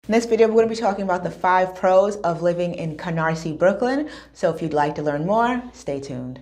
In this video, we're going to be talking about the 5 pros of living in Canarsie, Brooklyn. So if you'd like to learn more, stay tuned.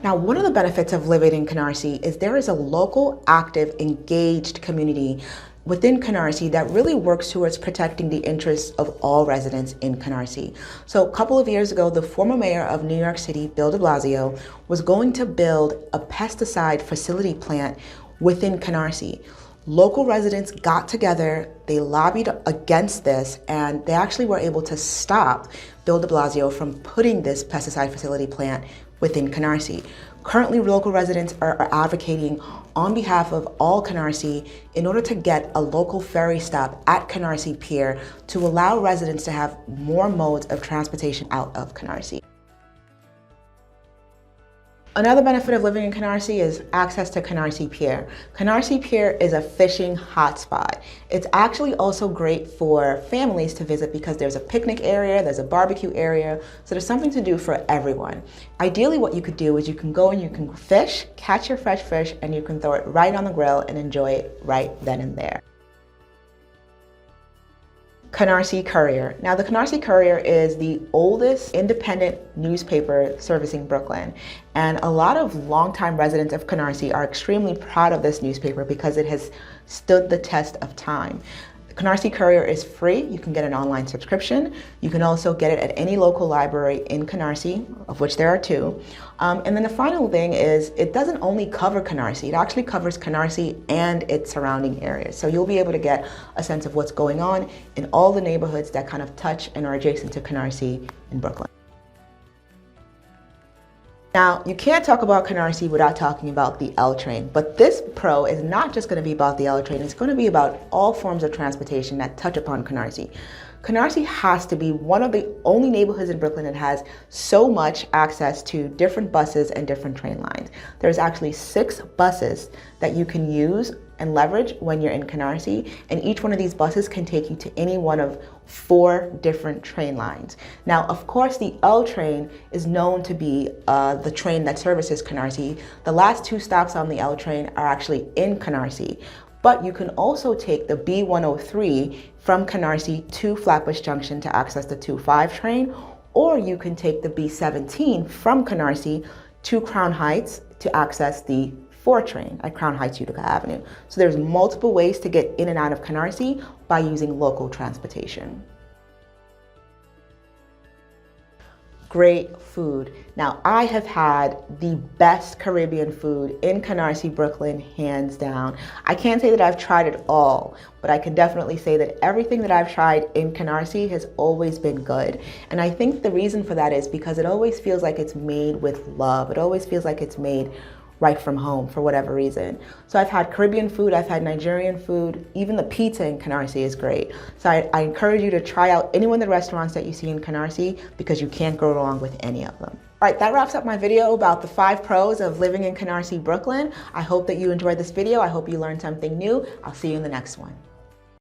Now, one of the benefits of living in Canarsie is there is a local, active, engaged community within Canarsie that really works towards protecting the interests of all residents in Canarsie. So a couple of years ago, the former mayor of New York City, Bill de Blasio, was going to build a pesticide facility plant within Canarsie. Local residents got together, they lobbied against this, and they actually were able to stop Bill de Blasio from putting this pesticide facility plant within Canarsie. Currently, local residents are advocating on behalf of all Canarsie in order to get a local ferry stop at Canarsie Pier to allow residents to have more modes of transportation out of Canarsie. Another benefit of living in Canarsie is access to Canarsie Pier. Canarsie Pier is a fishing hotspot. It's actually also great for families to visit because there's a picnic area, there's a barbecue area, so there's something to do for everyone. Ideally, what you could do is you can go and you can fish, catch your fresh fish, and you can throw it right on the grill and enjoy it right then and there. Canarsie Courier. Now, the Canarsie Courier is the oldest independent newspaper servicing Brooklyn. And a lot of longtime residents of Canarsie are extremely proud of this newspaper because it has stood the test of time. The Canarsie Courier is free. You can get an online subscription. You can also get it at any local library in Canarsie, of which there are 2. And then the final thing is it doesn't only cover Canarsie, it actually covers Canarsie and its surrounding areas. So you'll be able to get a sense of what's going on in all the neighborhoods that kind of touch and are adjacent to Canarsie in Brooklyn. Now, you can't talk about Canarsie without talking about the L train, but this pro is not just going to be about the L train, it's going to be about all forms of transportation that touch upon Canarsie. Canarsie has to be one of the only neighborhoods in Brooklyn that has so much access to different buses and different train lines. There's actually 6 buses that you can use and leverage when you're in Canarsie, and each one of these buses can take you to any one of 4 different train lines. Now, of course, the L train is known to be the train that services Canarsie. The last 2 stops on the L train are actually in Canarsie. But you can also take the B103 from Canarsie to Flatbush Junction to access the 2-5 train, or you can take the B17 from Canarsie to Crown Heights to access the 4 train at Crown Heights, Utica Avenue. So there's multiple ways to get in and out of Canarsie by using local transportation. Great food. Now, I have had the best Caribbean food in Canarsie, Brooklyn, hands down. I can't say that I've tried it all, but I can definitely say that everything that I've tried in Canarsie has always been good. And I think the reason for that is because it always feels like it's made with love. It always feels like it's made right from home for whatever reason. So I've had Caribbean food, I've had Nigerian food, even the pizza in Canarsie is great. So I encourage you to try out any one of the restaurants that you see in Canarsie because you can't go wrong with any of them. All right, that wraps up my video about the 5 pros of living in Canarsie, Brooklyn. I hope that you enjoyed this video. I hope you learned something new. I'll see you in the next one.